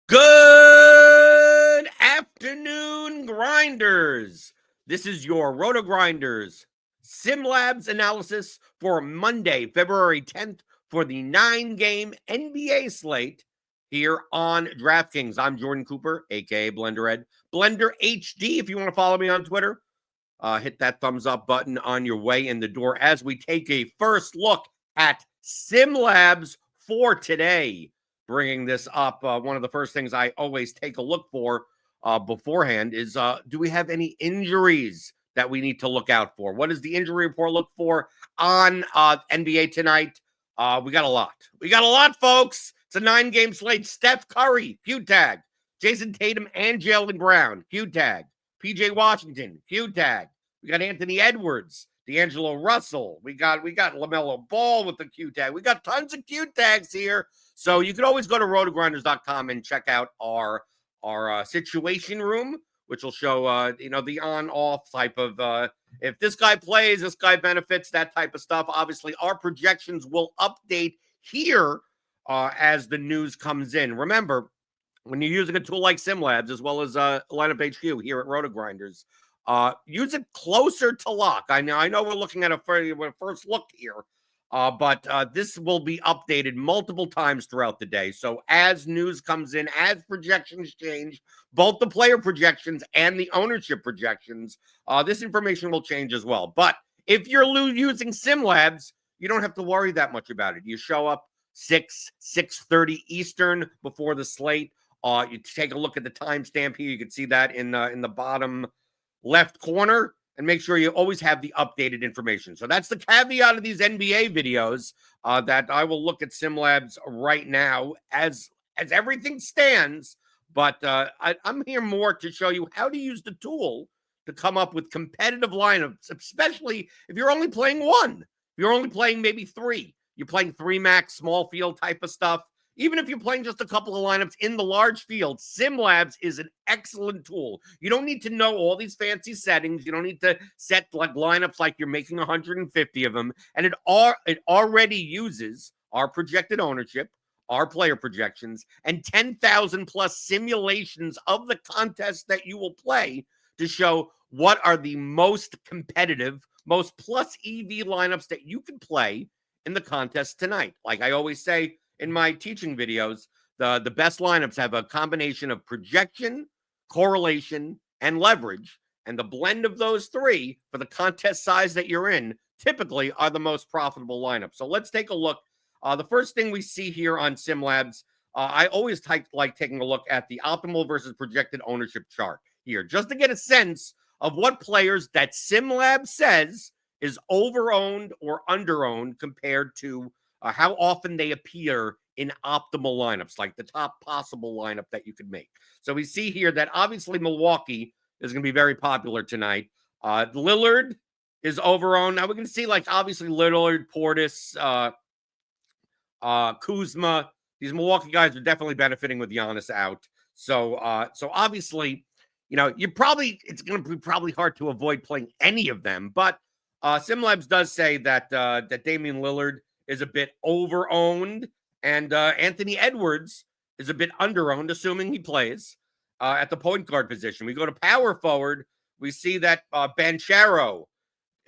Good afternoon, grinders. This is your RotoGrinders SimLabs analysis for Monday, February 10th for the 9-game NBA slate here on DraftKings. I'm Jordan Cooper, aka BlenderHD. BlenderHD, if you want to follow me on Twitter, hit that thumbs up button on your way in the door as we take a first look at SimLabs for today. Bringing this up, one of the first things I always take a look for beforehand is do we have any injuries that we need to look out for? What does the injury report look for on NBA tonight? We got a lot. We got a lot, folks. It's a 9-game slate. Steph Curry, Q tag. Jason Tatum and Jaylen Brown, Q tag. PJ Washington, Q tag. We got Anthony Edwards, D'Angelo Russell. We got LaMelo Ball with the Q tag. We got tons of Q tags here. So you can always go to rotogrinders.com and check out our situation room, which will show the on-off type of if this guy plays, this guy benefits, that type of stuff. Obviously, our projections will update here as the news comes in. Remember, when you're using a tool like SimLabs as well as Lineup HQ here at RotoGrinders, use it closer to lock. I know we're looking at a first look here, but this will be updated multiple times throughout the day. So as news comes in, as projections change, both the player projections and the ownership projections, this information will change as well. But if you're using SimLabs, you don't have to worry that much about it. You show up 6:30 Eastern before the slate. You take a look at the timestamp here. You can see that in the bottom left corner, and make sure you always have the updated information. So that's the caveat of these NBA videos that I will look at SimLabs right now as everything stands. But I'm here more to show you how to use the tool to come up with competitive lineups, especially if you're only playing one. If you're only playing maybe three. You're playing 3-max, small field type of stuff. Even if you're playing just a couple of lineups in the large field, SimLabs is an excellent tool. You don't need to know all these fancy settings. You don't need to set like lineups like you're making 150 of them. And it already uses our projected ownership, our player projections, and 10,000 plus simulations of the contest that you will play to show what are the most competitive, most plus EV lineups that you can play in the contest tonight. Like I always say, in my teaching videos, the best lineups have a combination of projection, correlation, and leverage. And the blend of those three for the contest size that you're in typically are the most profitable lineups. So let's take a look. The first thing we see here on SimLabs, I always like taking a look at the optimal versus projected ownership chart here, just to get a sense of what players that SimLabs says is over-owned or under-owned compared to how often they appear in optimal lineups, like the top possible lineup that you could make. So we see here that obviously Milwaukee is going to be very popular tonight. Lillard is over-owned. Now we're going to see like obviously Lillard, Portis, Kuzma. These Milwaukee guys are definitely benefiting with Giannis out. So obviously, it's going to be probably hard to avoid playing any of them. But SimLabs does say that Damian Lillard is a bit over-owned, and Anthony Edwards is a bit under-owned, assuming he plays at the point guard position. We go to power forward. We see that Banchero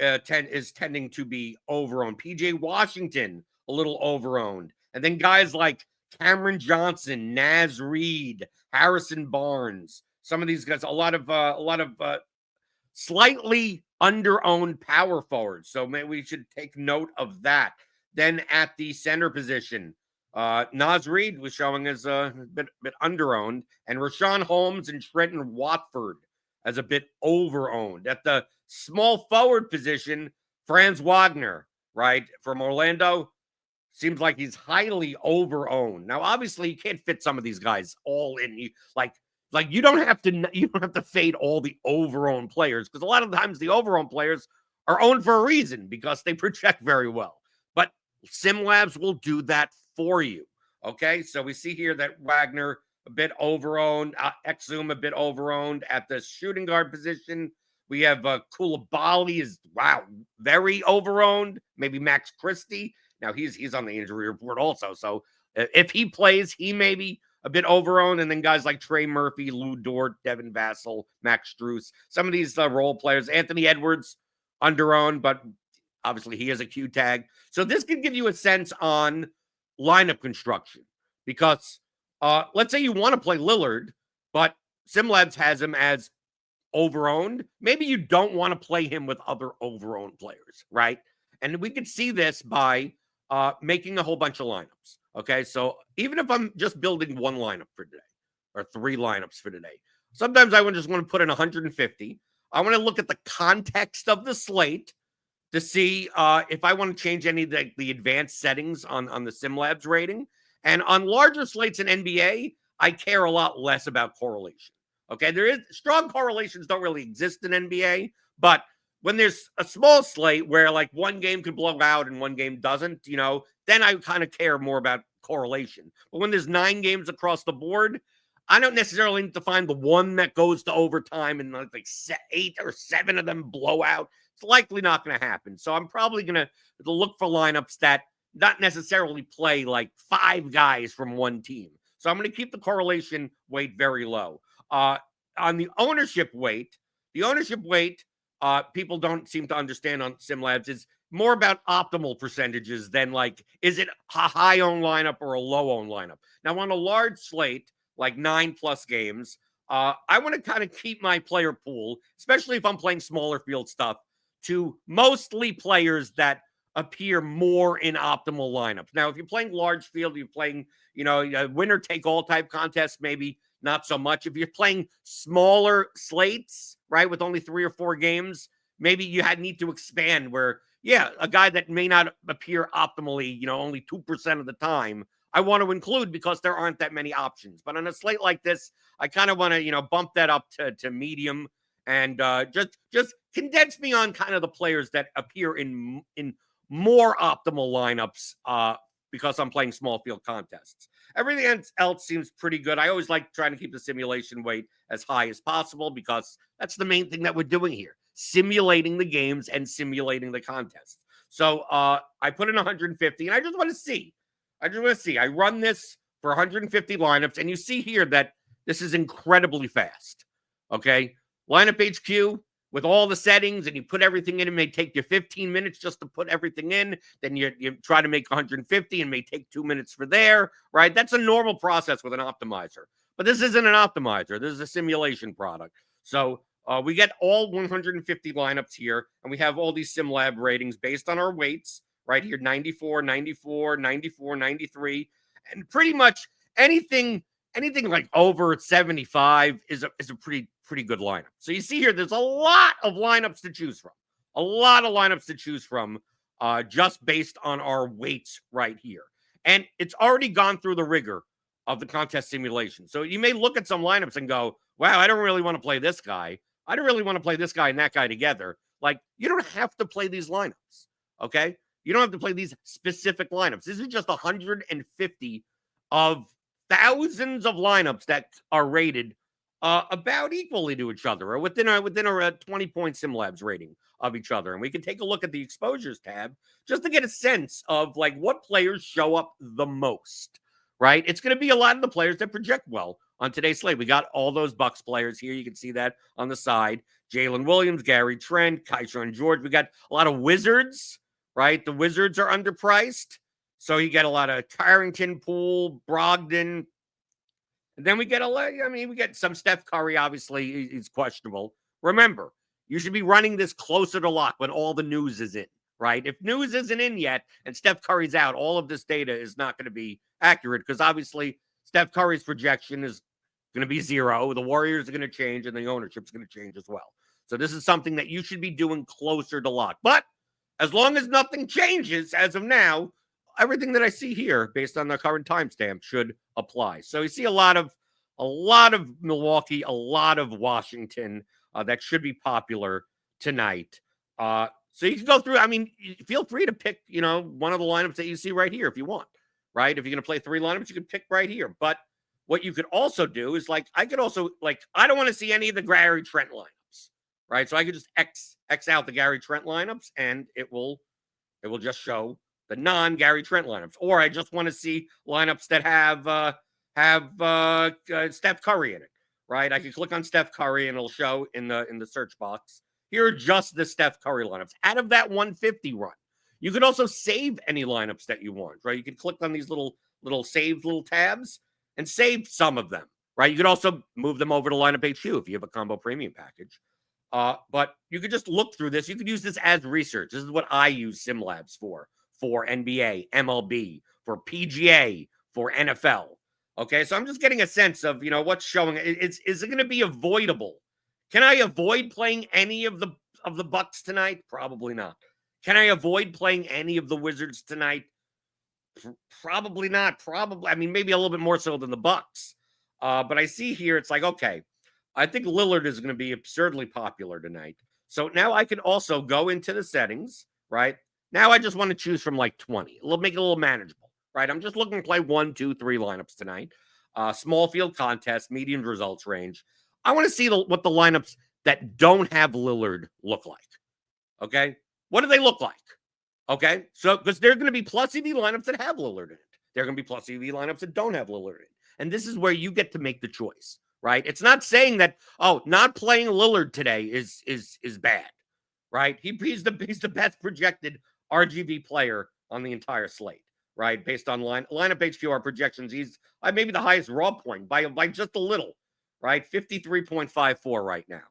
is tending to be over-owned. PJ Washington, a little over-owned. And then guys like Cameron Johnson, Naz Reid, Harrison Barnes. Some of these guys, a lot of slightly under-owned power forwards. So maybe we should take note of that. Then at the center position, Naz Reid was showing as a bit under-owned, and Rashawn Holmes and Trenton Watford as a bit over-owned. At the small forward position, Franz Wagner, right, from Orlando, seems like he's highly over-owned. Now, obviously, you can't fit some of these guys all in. You don't have to fade all the over-owned players, because a lot of times the over-owned players are owned for a reason because they project very well. But SimLabs will do that for you. Okay, so we see here that Wagner a bit over-owned, Exum a bit over-owned. At the shooting guard position, we have Koulibaly is very over-owned. Maybe Max Christie. Now he's on the injury report also. So if he plays, he may be a bit overowned, and then guys like Trey Murphy, Lou Dort, Devin Vassell, Max Strus, some of these role players, Anthony Edwards, underowned, but obviously he has a Q tag. So this can give you a sense on lineup construction because let's say you want to play Lillard, but SimLabs has him as overowned. Maybe you don't want to play him with other overowned players, right? And we could see this by making a whole bunch of lineups. Okay, so even if I'm just building one lineup for today or three lineups for today, sometimes I would just want to put in 150. I want to look at the context of the slate to see if I want to change any of the advanced settings on the SimLabs rating. And on larger slates in NBA, I care a lot less about correlation. Okay, there is strong correlations don't really exist in NBA, but when there's a small slate where like one game could blow out and one game doesn't, then I kind of care more about correlation. But when there's 9 games across the board, I don't necessarily need to find the one that goes to overtime and like 8 or 7 of them blow out. It's likely not going to happen. So I'm probably going to look for lineups that not necessarily play like 5 guys from one team. So I'm going to keep the correlation weight very low. On the ownership weight, people don't seem to understand on SimLabs is more about optimal percentages than like, is it a high owned lineup or a low owned lineup? Now, on a large slate, like 9+ games, I want to kind of keep my player pool, especially if I'm playing smaller field stuff, to mostly players that appear more in optimal lineups. Now, if you're playing large field, you're playing, a winner take all type contest, maybe not so much. If you're playing smaller slates, right, with only 3 or 4 games, maybe you need to expand where, a guy that may not appear optimally, only 2% of the time, I want to include because there aren't that many options. But on a slate like this, I kind of want to, bump that up to medium and just condense me on kind of the players that appear in more optimal lineups because I'm playing small field contests. Everything else seems pretty good. I always like trying to keep the simulation weight as high as possible because that's the main thing that we're doing here, simulating the games and simulating the contests. So I put in 150, and I just want to see. I run this for 150 lineups, and you see here that this is incredibly fast. Okay, lineup HQ with all the settings, and you put everything in. It may take you 15 minutes just to put everything in. Then you try to make 150, and may take 2 minutes for there. Right, that's a normal process with an optimizer. But this isn't an optimizer. This is a simulation product. So we get all 150 lineups here, and we have all these SimLab ratings based on our weights. Right here, 94, 94, 94, 93. And pretty much anything like over 75 is a pretty good lineup. So you see here, there's a lot of lineups to choose from. Just based on our weights right here. And it's already gone through the rigor of the contest simulation. So you may look at some lineups and go, wow, I don't really want to play this guy. I don't really want to play this guy and that guy together. Like, you don't have to play these lineups, okay? You don't have to play these specific lineups. This is just 150 of thousands of lineups that are rated about equally to each other, or within a 20-point SimLabs rating of each other. And we can take a look at the exposures tab just to get a sense of like what players show up the most, right? It's going to be a lot of the players that project well on today's slate. We got all those Bucks players here. You can see that on the side. Jalen Williams, Gary Trent, Keyshawn George. We got a lot of Wizards, right? The Wizards are underpriced. So you get a lot of Carrington, Poole, Brogdon. And then we get we get some Steph Curry, obviously, he's questionable. Remember, you should be running this closer to lock when all the news is in, right? If news isn't in yet and Steph Curry's out, all of this data is not going to be accurate because obviously Steph Curry's projection is going to be 0. The Warriors are going to change and the ownership's going to change as well. So this is something that you should be doing closer to lock. But as long as nothing changes as of now, everything that I see here based on the current timestamp should apply. So you see a lot of Milwaukee, a lot of Washington that should be popular tonight. So you can go through. I mean, feel free to pick, one of the lineups that you see right here if you want, right? If you're going to play 3 lineups, you can pick right here. But what you could also do is I don't want to see any of the Gary Trent lineups, right? So I could just X out the Gary Trent lineups and it will just show the non-Gary Trent lineups. Or I just want to see lineups that have have Steph Curry in it, right? I can click on Steph Curry and it'll show in the search box. Here are just the Steph Curry lineups out of that 150 run. You could also save any lineups that you want, right? You can click on these little saved little tabs and save some of them, right? You could also move them over to Lineup HQ if you have a combo premium package. But you could just look through this. You could use this as research. This is what I use SimLabs for NBA, MLB, for PGA, for NFL. Okay, so I'm just getting a sense of, what's showing. Is it going to be avoidable? Can I avoid playing any of the Bucks tonight? Probably not. Can I avoid playing any of the Wizards tonight? Probably not. Probably. I mean, maybe a little bit more so than the Bucks. But I see here, it's like, okay, I think Lillard is going to be absurdly popular tonight. So now I can also go into the settings, right? Now I just want to choose from like 20. It'll make it a little manageable, right? I'm just looking to play 1, 2, 3 lineups tonight. Small field contest, medium results range. I want to see what the lineups that don't have Lillard look like. Okay? What do they look like? Okay? So, because there are going to be plus EV lineups that have Lillard in it. There are going to be plus EV lineups that don't have Lillard in it. And this is where you get to make the choice, right? It's not saying that, not playing Lillard today is bad, right? He's the best projected RGB player on the entire slate, right? Based on lineup HQR projections, he's maybe the highest raw point by just a little, right? 53.54 right now.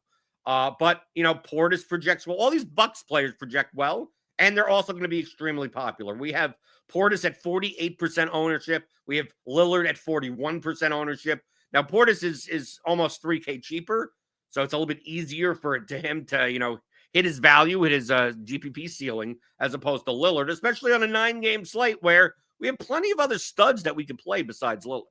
But Portis projects well. All these Bucks players project well, and they're also going to be extremely popular. We have Portis at 48% ownership. We have Lillard at 41% ownership. Now, Portis is almost 3K cheaper, so it's a little bit easier for him to, hit his value, hit his GPP ceiling, as opposed to Lillard, especially on a 9-game slate where we have plenty of other studs that we can play besides Lillard.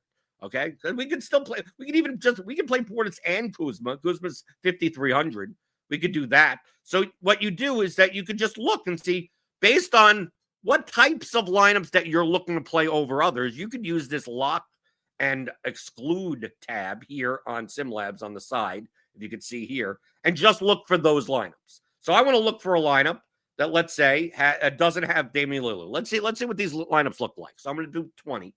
Okay, we can still play. We can play Portis and Kuzma. Kuzma's 5,300. We could do that. So what you do is that you could just look and see based on what types of lineups that you're looking to play over others. You could use this lock and exclude tab here on SimLabs on the side, if you could see here, and just look for those lineups. So I want to look for a lineup that, let's say, doesn't have Damian Lillard. Let's see what these lineups look like. So I'm going to do 20.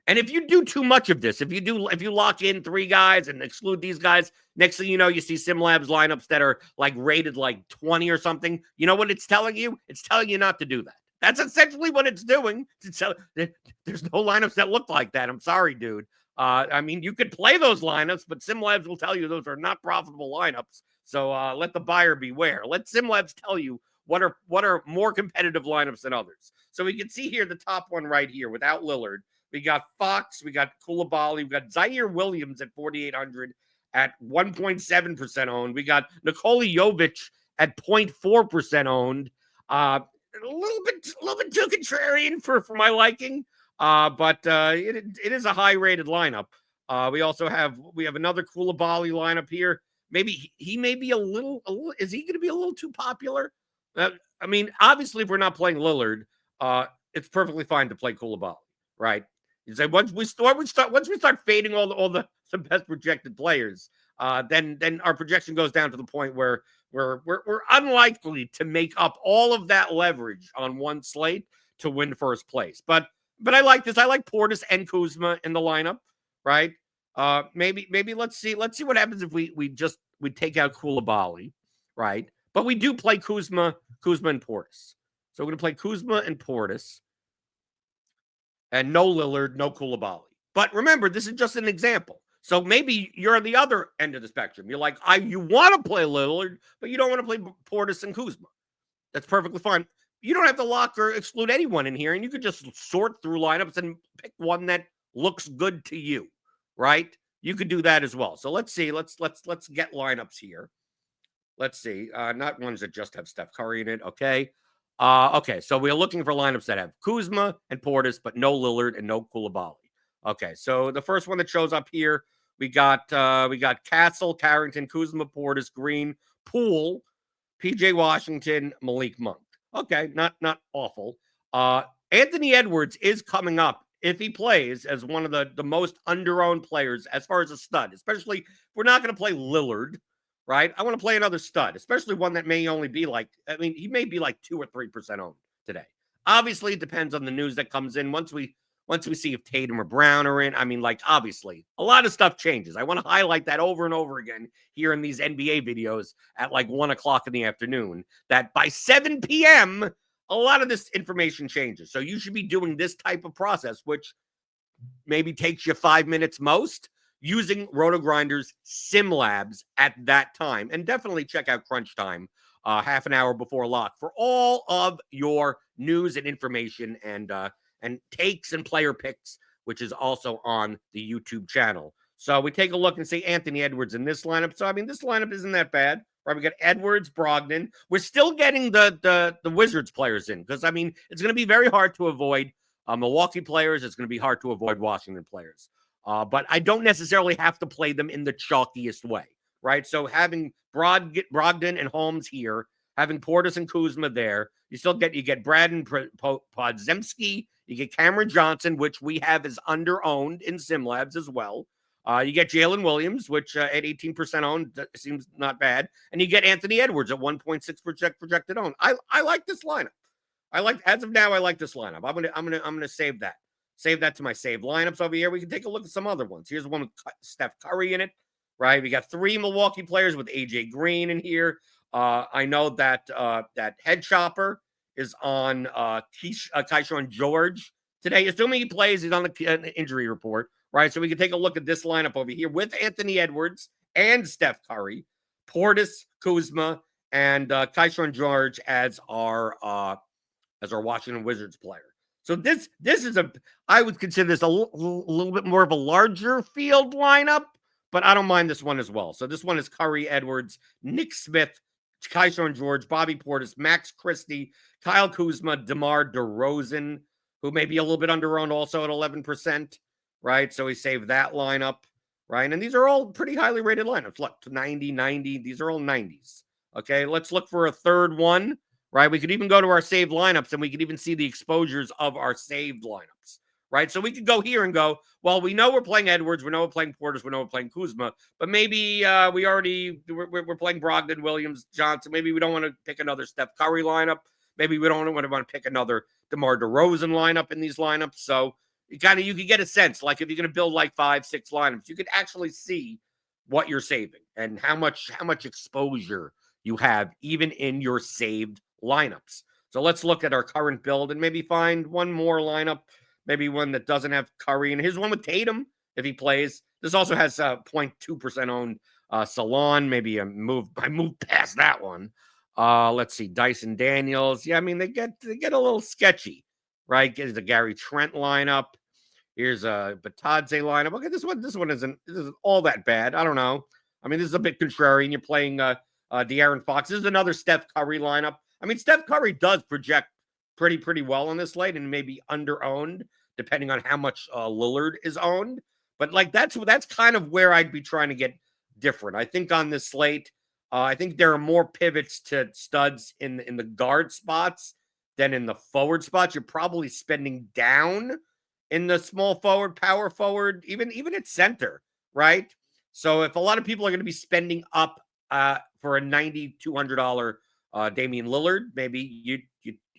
And if you do too much of this, if you lock in 3 guys and exclude these guys, next thing you know, you see SimLabs lineups that are like rated like 20 or something. You know what it's telling you? It's telling you not to do that. That's essentially what it's doing. There's no lineups that look like that. I'm sorry, dude. I mean, you could play those lineups, but SimLabs will tell you those are not profitable lineups. So let the buyer beware. Let SimLabs tell you what are more competitive lineups than others. So we can see here the top one right here without Lillard. We got Fox, we got Koulibaly, we got Zaire Williams at 4,800 at 1.7% owned. We got Nikola Jovic at 0.4% owned. A little bit too contrarian for my liking, but it is a high-rated lineup. We have another Koulibaly lineup here. Maybe he may be a little. Is he going to be a little too popular? I mean, obviously, if we're not playing Lillard, it's perfectly fine to play Koulibaly, right? You say once we start fading all the best projected players, then our projection goes down to the point where we're unlikely to make up all of that leverage on one slate to win first place. But I like this. I like Portis and Kuzma in the lineup, right? Maybe let's see what happens if we take out Koulibaly, right? But we do play Kuzma and Portis. So we're going to play Kuzma and Portis. And no Lillard, no Koulibaly. But remember, this is just an example. So maybe you're on the other end of the spectrum. You're like, you want to play Lillard, but you don't want to play Portis and Kuzma. That's perfectly fine. You don't have to lock or exclude anyone in here, and you could just sort through lineups and pick one that looks good to you, right? You could do that as well. So let's see. Let's get lineups here. Let's see. Not ones that just have Steph Curry in it. Okay. Okay, so we're looking for lineups that have Kuzma and Portis, but no Lillard and no Koulibaly. Okay, so the first one that shows up here, we got Castle, Carrington, Kuzma, Portis, Green, Poole, PJ Washington, Malik Monk. Okay, not awful. Anthony Edwards is coming up if he plays as one of the most under-owned players as far as a stud, especially if we're not going to play Lillard. Right? I want to play another stud, especially one that may only be he may be like 2 or 3% owned today. Obviously, it depends on the news that comes in. Once we once we see if Tatum or Brown are in, I mean, like, obviously, a lot of stuff changes. I want to highlight that over and over again here in these NBA videos at like 1 o'clock in the afternoon, that by 7 p.m., a lot of this information changes. So you should be doing this type of process, which maybe takes you 5 minutes most, using RotoGrinders SimLabs at that time. And definitely check out Crunch Time half an hour before lock for all of your news and information and takes and player picks, which is also on the YouTube channel. So we take a look and see Anthony Edwards in this lineup. So, I mean, this lineup isn't that bad. Right, we got Edwards, Brogdon. We're still getting the Wizards players in because, I mean, it's going to be very hard to avoid Milwaukee players. It's going to be hard to avoid Washington players. But I don't necessarily have to play them in the chalkiest way, right? So having Brogdon and Holmes here, having Portis and Kuzma there, you get Brad and Podziemski, you get Cameron Johnson, which we have as under-owned in SimLabs as well. You get Jalen Williams, which at 18% owned seems not bad, and you get Anthony Edwards at 1.6 projected owned. I like this lineup. As of now, I like this lineup. I'm gonna save that. Save that to my saved lineups over here. We can take a look at some other ones. Here's one with Steph Curry in it, right? We got 3 Milwaukee players with AJ Green in here. I know that that Head Chopper is on Keyshawn George today. Assuming he plays, he's on the injury report, right? So we can take a look at this lineup over here with Anthony Edwards and Steph Curry, Portis, Kuzma, and Keyshawn George as our Washington Wizards player. So this is I would consider this a little bit more of a larger field lineup, but I don't mind this one as well. So this one is Curry, Edwards, Nick Smith, Keyshawn George, Bobby Portis, Max Christie, Kyle Kuzma, DeMar DeRozan, who may be a little bit under-owned also at 11%, right? So we saved that lineup, right? And these are all pretty highly rated lineups. Look, 90, 90. These are all 90s. Okay, let's look for a third one. Right, we could even go to our saved lineups and we could even see the exposures of our saved lineups, right? So we could go here and go, well, we know we're playing Edwards, we know we're playing Portis, we know we're playing Kuzma, but maybe we're playing Brogdon, Williams, Johnson. Maybe we don't want to pick another Steph Curry lineup. Maybe we don't want to pick another DeMar DeRozan lineup in these lineups. So you could get a sense, like if you're going to build like 5, 6 lineups, you could actually see what you're saving and how much exposure you have even in your saved lineups. So let's look at our current build and maybe find one more lineup, maybe one that doesn't have Curry. And here's one with Tatum if he plays. This also has 0.2% owned Salon. Maybe I moved past that one. Let's see, Dyson Daniels. Yeah, I mean they get a little sketchy, right? Here's the Gary Trent lineup. Here's a Batadze lineup. Okay, this one isn't all that bad. I don't know. I mean, this is a bit contrarian. You're playing De'Aaron Fox. This is another Steph Curry lineup. I mean, Steph Curry does project pretty well on this slate and maybe under-owned, depending on how much Lillard is owned. But like that's kind of where I'd be trying to get different. I think on this slate, I think there are more pivots to studs in the guard spots than in the forward spots. You're probably spending down in the small forward, power forward, even at center, right? So if a lot of people are going to be spending up for a $9,200 Damian Lillard, maybe you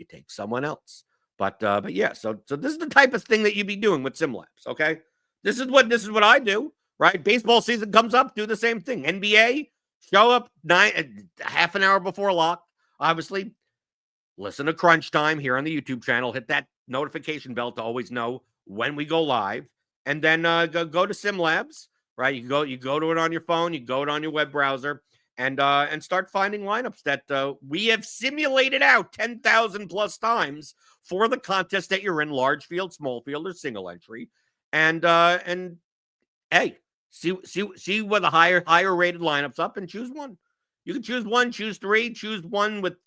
take someone else. But yeah, so this is the type of thing that you'd be doing with SimLabs. Okay, this is what I do. Right, baseball season comes up, do the same thing. NBA, show up half an hour before lock. Obviously, listen to Crunch Time here on the YouTube channel. Hit that notification bell to always know when we go live, and then go to SimLabs. Right, you go to it on your phone, you go to it on your web browser. And start finding lineups that we have simulated out 10,000 plus times for the contest that you're in, large field, small field, or single entry. And hey, see what the higher rated lineups up and choose one. You can choose one, choose 3, choose one with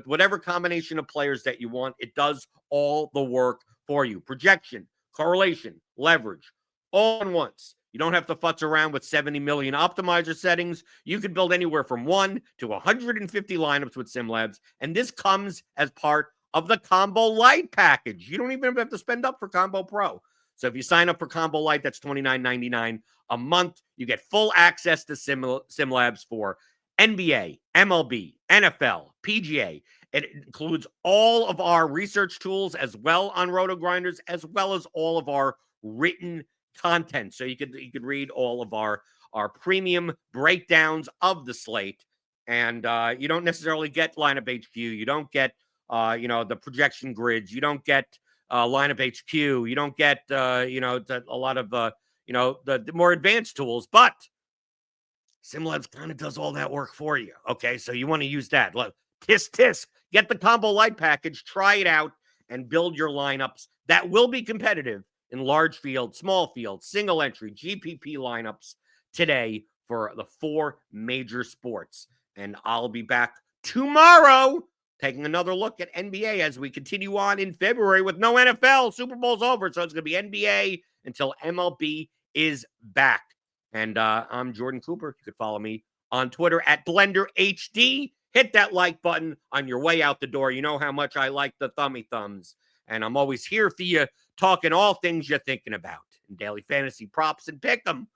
whatever combination of players that you want. It does all the work for you. Projection, correlation, leverage, all at once. You don't have to futz around with 70 million optimizer settings. You can build anywhere from 1 to 150 lineups with SimLabs, and this comes as part of the Combo Lite package. You don't even have to spend up for Combo Pro. So if you sign up for Combo Lite, that's $29.99 a month. You get full access to SimLabs for NBA, MLB, NFL, PGA, It includes all of our research tools as well on RotoGrinders, as well as all of our written content. So you could read all of our premium breakdowns of the slate. And you don't necessarily get lineup HQ. You don't get the projection grids. You don't get lineup HQ. You don't get a lot of the more advanced tools, but SimLabs kind of does all that work for you. Okay, so you want to use that. Look, tisk, get the combo light package, try it out, and build your lineups that will be competitive in large field, small field, single entry, GPP lineups today for the 4 major sports. And I'll be back tomorrow taking another look at NBA as we continue on in February with no NFL. Super Bowl's over, so it's going to be NBA until MLB is back. And I'm Jordan Cooper. You could follow me on Twitter at BlenderHD. Hit that like button on your way out the door. You know how much I like the thummy thumbs. And I'm always here for you, talking all things you're thinking about in daily fantasy props and pick them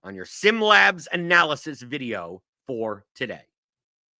on your SimLabs analysis video for today.